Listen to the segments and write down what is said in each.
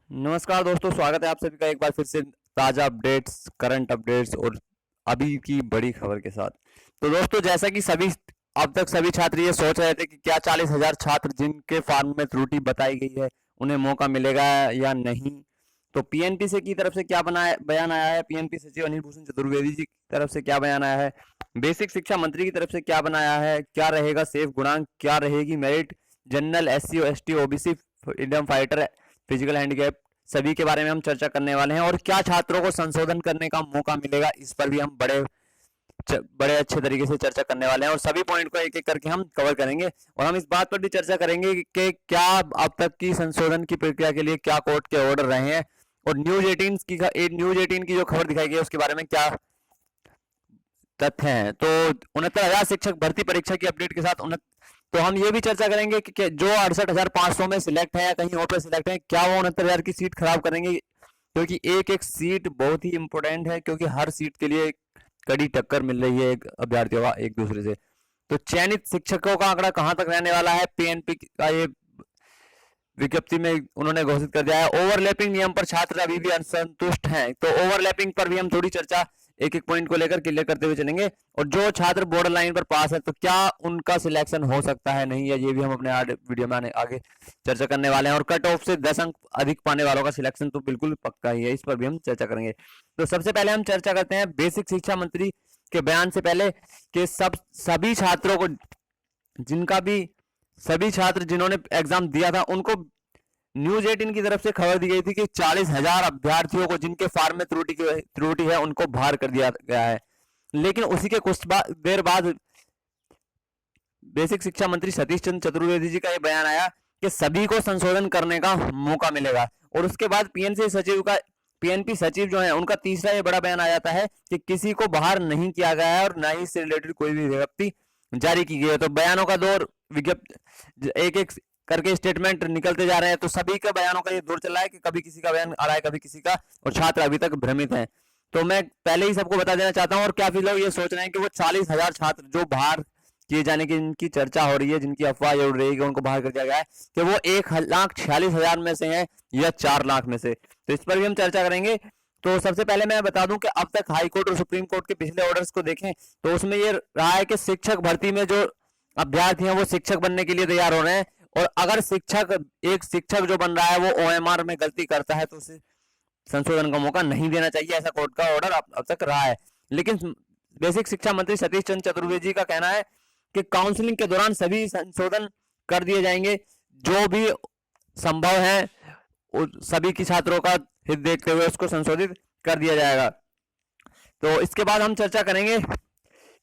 नमस्कार दोस्तों, स्वागत है आप सभी का एक बार फिर से ताज़ा अपडेट्स, करंट अपडेट्स और अभी की बड़ी खबर के साथ। तो दोस्तों, जैसा कि अब तक सभी छात्र ये सोच रहे थे कि क्या 40,000 छात्र जिनके फॉर्म में त्रुटि बताई गई है उन्हें मौका मिलेगा या नहीं। तो पीएनपी से की तरफ से क्या बयान आया है, पीएनपी सचिव अनिल भूषण चतुर्वेदी जी की तरफ से क्या बयान आया है, बेसिक शिक्षा मंत्री की तरफ से क्या बनाया है, क्या रहेगा सेफ गुणांक, क्या रहेगी merit, general, SC ST OBC, freedom fighter, physical handicap, सभी के बारे में हम चर्चा करने वाले हैं। और क्या छात्रों को संशोधन करने का मौका मिलेगा, इस पर भी हम बड़े अच्छे तरीके से चर्चा करने वाले हैं और सभी पॉइंट को एक एक करके हम कवर करेंगे। और हम इस बात पर भी चर्चा करेंगे कि क्या अब तक की संशोधन की प्रक्रिया के लिए क्या कोर्ट के ऑर्डर रहे हैं और न्यूज 18 की जो खबर दिखाई गई है उसके बारे में क्या तथ्य हैं। तो 69,000 शिक्षक भर्ती परीक्षा की अपडेट के साथ तो हम ये भी चर्चा करेंगे कि जो 68,500 में सिलेक्ट है या कहीं और पर सिलेक्ट है, क्या वो 69,000 की सीट खराब करेंगे, क्योंकि एक एक सीट बहुत ही इंपॉर्टेंट है, क्योंकि हर सीट के लिए कड़ी टक्कर मिल रही है एक अभ्यर्थियों का एक दूसरे से। तो चयनित शिक्षकों का आंकड़ा कहां तक रहने वाला है, पीएनपी का ये विज्ञप्ति में उन्होंने घोषित कर दिया है। ओवरलैपिंग नियम पर छात्र अभी भी असंतुष्ट हैं, तो ओवरलैपिंग पर भी हम थोड़ी चर्चा एक एक पॉइंट को लेकर क्लियर करते हुए चलेंगे। और जो छात्र बॉर्डर लाइन पर पास है तो क्या उनका सिलेक्शन हो सकता है नहीं है, ये भी हम अपने वीडियो में आगे चर्चा करने वाले हैं। और कट ऑफ से 10 अंक अधिक पाने वालों का सिलेक्शन तो बिल्कुल पक्का ही है, इस पर भी हम चर्चा करेंगे। तो सबसे पहले हम चर्चा करते हैं बेसिक शिक्षा मंत्री के बयान से पहले कि सभी छात्रों को सभी छात्र जिन्होंने एग्जाम दिया था उनको न्यूज 18 की तरफ से खबर दी गई थी कि 40,000 अभ्यर्थियों को जिनके फॉर्म में त्रुटि है उनको बाहर कर दिया गया है। लेकिन उसी के कुछ देर बाद बेसिक शिक्षा मंत्री सतीश चंद्र चतुर्वेदी जी का यह बयान आया कि सभी को संशोधन करने का मौका मिलेगा। और उसके बाद पीएनपी सचिव जो है उनका तीसरा ये बड़ा बयान आ जाता है कि किसी को बाहर नहीं किया गया है और ना ही इससे रिलेटेड कोई भी विज्ञप्ति जारी की गई है। तो बयानों का दौर एक एक करके स्टेटमेंट निकलते जा रहे हैं। तो सभी के बयानों का ये दौर चल रहा है कि कभी किसी का बयान आ रहा है, कभी किसी का, और छात्र अभी तक भ्रमित हैं। तो मैं पहले ही सबको बता देना चाहता हूं, और काफी लोग ये सोच रहे हैं कि वो 40,000 छात्र जो बाहर किए जाने की जिनकी चर्चा हो रही है, जिनकी अफवाह ये उड़ रही है कि उनको बाहर कर दिया गया है, कि वो 1,46,000 में से हैं या 4 लाख में से। तो इस पर भी हम चर्चा करेंगे। तो सबसे पहले मैं बता दूं कि अब तक हाई कोर्ट और सुप्रीम कोर्ट के पिछले ऑर्डर्स को देखें तो उसमें ये रहा है कि शिक्षक भर्ती में जो अभ्यर्थी हैं वो शिक्षक बनने के लिए तैयार हो रहे हैं, और अगर एक शिक्षक जो बन रहा है वो ओएमआर में गलती करता है तो उसे संशोधन का मौका नहीं देना चाहिए, ऐसा कोर्ट का ऑर्डर अब तक रहा है। लेकिन बेसिक शिक्षा मंत्री सतीश चंद्र चतुर्वेदी जी का कहना है कि काउंसलिंग के दौरान सभी संशोधन कर दिए जाएंगे, जो भी संभव है सभी की छात्रों का हित देखते हुए उसको संशोधित कर दिया जाएगा। तो इसके बाद हम चर्चा करेंगे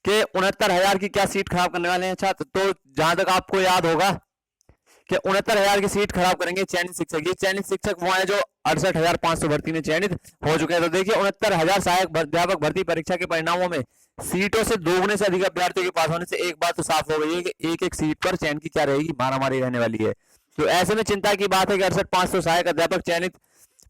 कि 69,000 की क्या सीट खराब करने वाले हैं छात्र। तो जहां तक आपको याद होगा कि 69,000 की सीट खराब करेंगे चयनित शिक्षक। ये चयनित शिक्षक वो है जो 68,500 भर्ती में चयनित हो चुके हैं। तो देखिए 69,000 सहायक अध्यापक भर्ती परीक्षा के परिणामों में सीटों से दोगुने से अधिक अभ्यर्थियों के पास होने से एक बात तो साफ हो गई है कि एक एक सीट पर चयन की क्या रहेगी, मारामारी रहने वाली है। तो ऐसे में चिंता की बात है कि 68,500 सहायक अध्यापक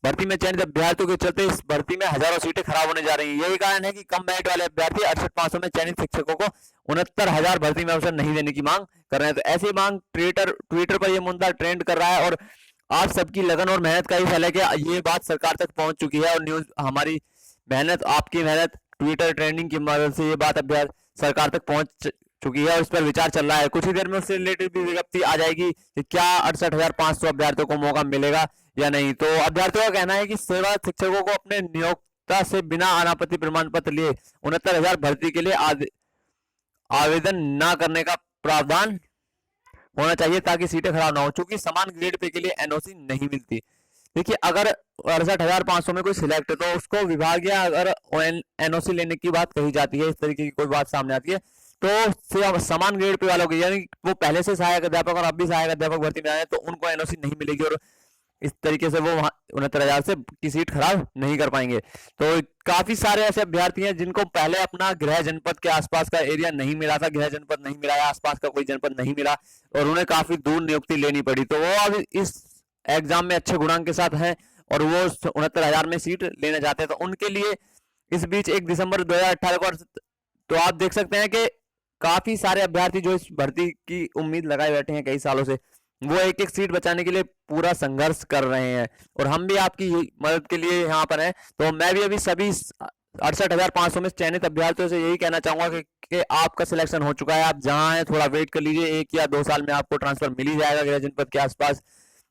भर्ती में चयनित अभ्यर्थियों के चलते इस भर्ती में हजारों सीटें खराब होने जा रही हैं। यही कारण है कि कम मेरिट वाले अभ्यर्थी 68,500 में चयनित शिक्षकों को 69,000 भर्ती में अवसर नहीं देने की मांग कर रहे हैं। तो ऐसी मांग ट्विटर पर यह मुद्दा ट्रेंड कर रहा है, और आप सबकी लगन और मेहनत का ही फल है कि ये बात सरकार तक पहुंच चुकी है। और न्यूज हमारी मेहनत, आपकी मेहनत, ट्विटर ट्रेंडिंग की मदद से ये बात अब सरकार तक पहुंच चुकी है और इस पर विचार चल रहा है। कुछ ही देर में उससे रिलेटेड भी विज्ञप्ति आ जाएगी कि क्या 68,500 अभ्यर्थियों को मौका मिलेगा या नहीं। तो अभ्यर्थियों का कहना है कि सेवा शिक्षकों को अपने नियोक्ता से बिना अनापत्ति प्रमाण पत्र लिए 69,000 भर्ती के लिए आवेदन न करने का प्रावधान होना चाहिए ताकि सीटें खराब ना हो, चूंकि समान ग्रेड पे के लिए एनओसी नहीं मिलती। देखिए अगर 68,500 में कोई सिलेक्ट है तो उसको विभाग या अगर एनओसी लेने की बात कही जाती है, इस तरीके की कोई बात सामने आती है, तो समान ग्रेड पे वालों की, यानी वो पहले से सहायक अध्यापक और अब भी सहायक अध्यापक भर्ती में आए तो उनको एनओसी नहीं मिलेगी, और इस तरीके से वो 69,000 से की सीट खराब नहीं कर पाएंगे। तो काफी सारे ऐसे अभ्यर्थी हैं जिनको पहले अपना गृह जनपद के आसपास का एरिया नहीं मिला था, गृह जनपद नहीं मिला या आसपास का कोई जनपद नहीं मिला, और उन्हें काफी दूर नियुक्ति लेनी पड़ी। तो वो अब इस एग्जाम में अच्छे गुणांक के साथ हैं और वो 69,000 में सीट लेना चाहते हैं। तो उनके लिए इस बीच 1 दिसंबर 2018 को, तो आप देख सकते हैं कि काफी सारे अभ्यर्थी जो इस भर्ती की उम्मीद लगाए बैठे हैं कई सालों से, वो एक एक सीट बचाने के लिए पूरा संघर्ष कर रहे हैं, और हम भी आपकी मदद के लिए यहाँ पर हैं। तो मैं भी अभी सभी 68,500 में चयनित अभ्यर्थियों से यही कहना चाहूंगा कि आपका सिलेक्शन हो चुका है। आप जहाँ हैं थोड़ा वेट कर लीजिए, 1 या 2 साल में आपको ट्रांसफर मिल ही जाएगा गृह जनपद के आसपास।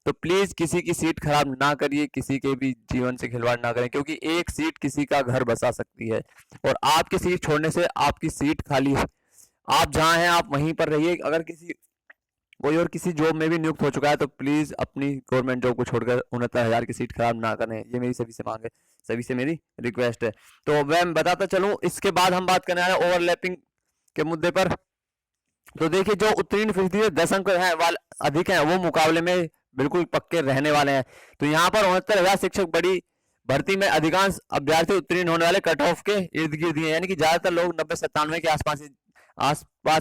तो प्लीज किसी की सीट खराब ना करिए, किसी के भी जीवन से खिलवाड़ ना करें, क्योंकि एक सीट किसी का घर बसा सकती है, और आपकी सीट छोड़ने से आपकी सीट खाली, आप जहाँ हैं आप वहीं पर रहिए। अगर कोई और किसी जॉब में भी नियुक्त हो चुका है तो प्लीज अपनी गवर्नमेंट जॉब को छोड़कर 69,000 की सीट खराब ना करें, ये मेरी सभी से मांग है, सभी से मेरी रिक्वेस्ट है। तो मैं बताता चलूं, इसके बाद हम बात करने वाले ओवरलैपिंग के मुद्दे पर। तो देखिए, जो उत्तीर्ण फीसदी 10 अंक है अधिक है, वो मुकाबले में बिल्कुल पक्के रहने वाले हैं। तो यहाँ पर 69,000 शिक्षक बड़ी भर्ती में अधिकांश अभ्यर्थी उत्तीर्ण होने वाले कट ऑफ के इर्द गिर्द ही है, यानी कि ज्यादातर लोग 90-97 के आसपास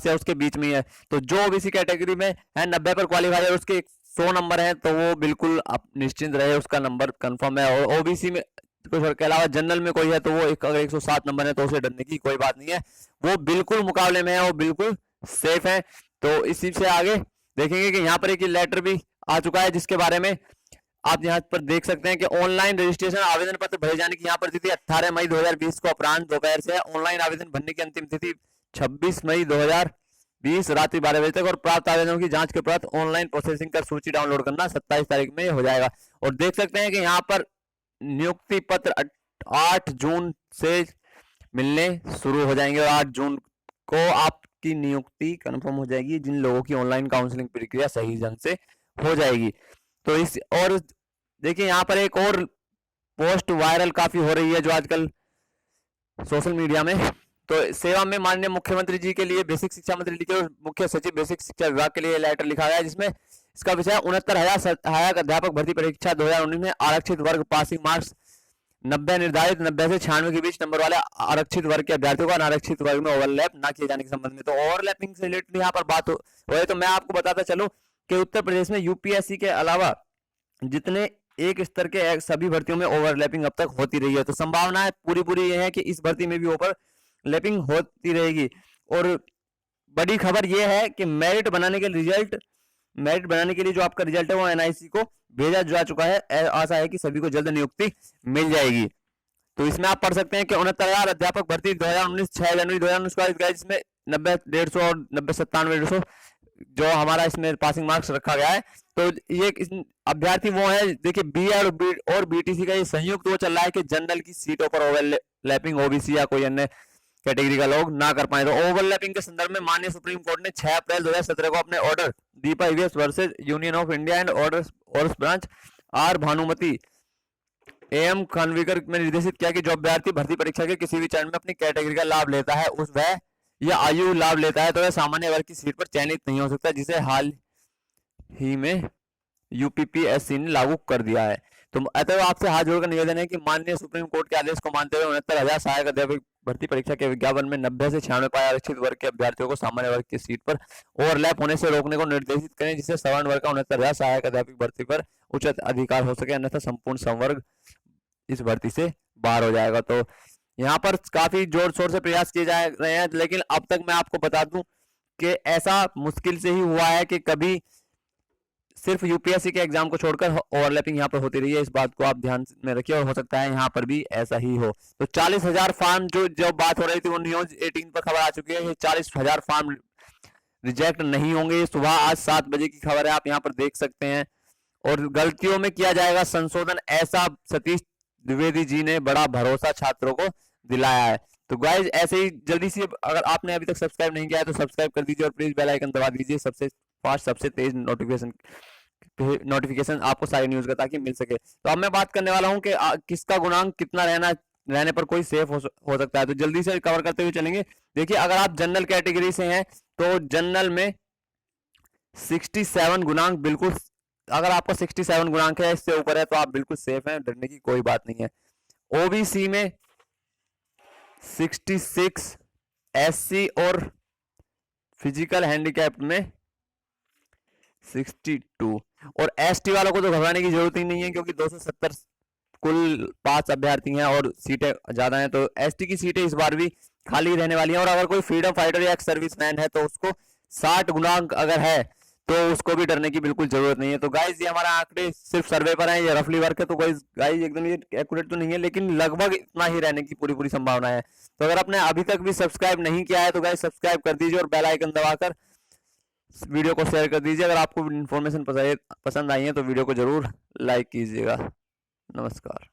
या उसके बीच में ही है। तो जो ओबीसी कैटेगरी में है 90 पर क्वालिफाई है, उसके 100 नंबर है, तो वो बिल्कुल आप निश्चिंत रहे, उसका नंबर कंफर्म है। और ओबीसी में के अलावा जनरल में कोई है तो वो अगर 107 नंबर है तो उसे डरने की कोई बात नहीं है, वो बिल्कुल मुकाबले में है, वो बिल्कुल सेफ है। तो इसी से आगे देखेंगे कि यहाँ पर एक लेटर भी आ चुका है, जिसके बारे में आप यहाँ पर देख सकते हैं कि ऑनलाइन रजिस्ट्रेशन आवेदन पत्र भरे जाने की यहाँ पर तिथि 18 मई 2020 को अपराह्न दोपहर से है। ऑनलाइन आवेदन भरने की अंतिम तिथि 26 मई 2020 रात्रि 12 बजे तक, और प्राप्त आवेदनों की जांच के उपरांत ऑनलाइन प्रोसेसिंग कर सूची डाउनलोड करना 27 तारीख में हो जाएगा। और देख सकते हैं कि यहाँ पर नियुक्ति पत्र 8 जून से मिलने शुरू हो जाएंगे, और 8 जून को आपकी नियुक्ति कंफर्म हो जाएगी, जिन लोगों की ऑनलाइन काउंसलिंग प्रक्रिया सही ढंग से हो जाएगी। तो इस और देखिए, यहाँ पर एक और पोस्ट वायरल काफी हो रही है जो आजकल सोशल मीडिया में। तो सेवा में माननीय मुख्यमंत्री जी के लिए बेसिक शिक्षा मंत्री लिखे और मुख्य सचिव बेसिक शिक्षा विभाग के लिए लेटर लिखा गया है, जिसमें इसका विषय 69,000 सहायक अध्यापक भर्ती परीक्षा 2019 में आरक्षित वर्ग पासिंग मार्क्स 90 निर्धारित 90 से 96 के बीच नंबर वाले आरक्षित वर्ग के अभ्यर्थियों को अनारक्षित वर्ग में ओवरलैप ना किए जाने के संबंध में। तो ओवरलैपिंग से रिलेटेड यहाँ पर बात हो रही, तो मैं आपको बताता चलूं कि उत्तर प्रदेश में यूपीएससी के अलावा जितने एक स्तर के सभी भर्तियों में ओवरलैपिंग अब तक होती रही है। तो संभावना पूरी ये है कि इस भर्ती में भी ओवरलैपिंग होती रहेगी। और बड़ी खबर यह है कि मेरिट बनाने के लिए जो आपका रिजल्ट है वो एनआईसी को भेजा जा चुका है। आशा है कि सभी को जल्द नियुक्ति मिल जाएगी। तो इसमें आप पढ़ सकते हैं कि 69,000 अध्यापक भर्ती 2019 6 जनवरी 2019 को गया, जिसमें 90 150 और 90 97 150 जो हमारा इसमें पासिंग मार्क्स रखा गया है। तो ये अभ्यर्थी वो है, देखिए बी और बीटीसी का ये संयुक्त वो चल रहा है कि जनरल की सीटों पर ओवरलैपिंग ओबीसी या कोई अन्य कैटेगरी का लोग ना कर पाए। तो ओवरलैपिंग के संदर्भ में माननीय सुप्रीम कोर्ट ने 6 अप्रैल 2017 को अपने order Deepa EVS versus Union of India and order branch R Bhanumathi M Khanwilkar में निर्देशित किया कि जो अभ्यर्थी भर्ती परीक्षा के किसी भी चरण में अपनी कैटेगरी का लाभ लेता है वह या आयु लाभ लेता है तो वह सामान्य वर्ग की सीट पर चयनित नहीं हो सकता, जिसे हाल ही में यूपीपीएससी ने लागू कर दिया है। तो अतः आपसे हाथ जोड़कर निवेदन है कि माननीय सुप्रीम कोर्ट के आदेश को मानते हुए 69,000 सहायक अध्यापक भर्ती परीक्षा के विज्ञापन में 90 से 96 पाए आरक्षित वर्ग के अभ्यर्थियों को सामान्य वर्ग की सीट पर ओवरलैप होने से रोकने को निर्देशित करें, जिससे सवर्ण वर्ग का 69,000 सहायक अध्यापक भर्ती पर उचित अधिकार हो सके, अन्यथा संपूर्ण संवर्ग इस भर्ती से बाहर हो जाएगा। तो यहाँ पर काफी जोर शोर से प्रयास किए जा रहे हैं, लेकिन अब तक मैं आपको बता दूं कि ऐसा मुश्किल से ही हुआ है कि कभी सिर्फ यूपीएससी के एग्जाम को छोड़कर ओवरलैपिंग यहाँ पर होती रही है। इस बात को आप ध्यान में रखिए और हो सकता है यहाँ पर भी ऐसा ही हो। तो 40,000 फार्म जो बात हो रही थी वो न्यूज 18 पर खबर आ चुकी है। 40,000 फार्म रिजेक्ट नहीं होंगे। सुबह आज 7 बजे की खबर है, आप यहाँ पर देख सकते हैं। और गलतियों में किया जाएगा संशोधन, ऐसा सतीश द्विवेदी जी ने बड़ा भरोसा छात्रों को दिलाया है। तो गाइज ऐसे ही जल्दी से अगर आपने अभी तक सब्सक्राइब नहीं किया है तो सब्सक्राइब कर दीजिए और प्लीज बेल आइकन दबा दीजिए, सबसे फास्ट सबसे तेज नोटिफिकेशन आपको सारी न्यूज का ताकि मिल सके। तो अब मैं बात करने वाला हूं कि किसका गुणांक कितना रहने पर कोई सेफ हो सकता है। तो जल्दी से कवर करते हुए चलेंगे। देखिए, अगर आप जनरल कैटेगरी से हैं तो जनरल में 67 गुणांक बिल्कुल, अगर आपका 67 गुणांक है इससे ऊपर है तो आप बिल्कुल सेफ हैं, डरने की कोई बात नहीं है। ओबीसी में 66, एससी और फिजिकल हैंडीकैप में 62, और एसटी वालों को तो घबराने की जरूरत ही नहीं है क्योंकि 270 कुल 5 अभ्यर्थी हैं और सीटें ज्यादा हैं। तो एसटी की सीटें इस बार भी खाली रहने वाली हैं। और अगर कोई फ्रीडम फाइटर या एक्स सर्विसमैन है तो उसको 60 गुणांक अगर है तो उसको भी डरने की बिल्कुल जरूरत नहीं है। तो गाइज ये हमारा आंकड़े सिर्फ सर्वे पर है, ये रफली वर्क है, तो गाइज एकदम ये एक्यूरेट तो नहीं है, लेकिन लगभग इतना ही रहने की पूरी पूरी संभावना है। तो अगर आपने अभी तक भी सब्सक्राइब नहीं किया है तो गाइज सब्सक्राइब कर दीजिए और बेल आइकन दबाकर वीडियो को शेयर कर दीजिए। अगर आपको इन्फॉर्मेशन पसंद आई है तो वीडियो को जरूर लाइक कीजिएगा। नमस्कार।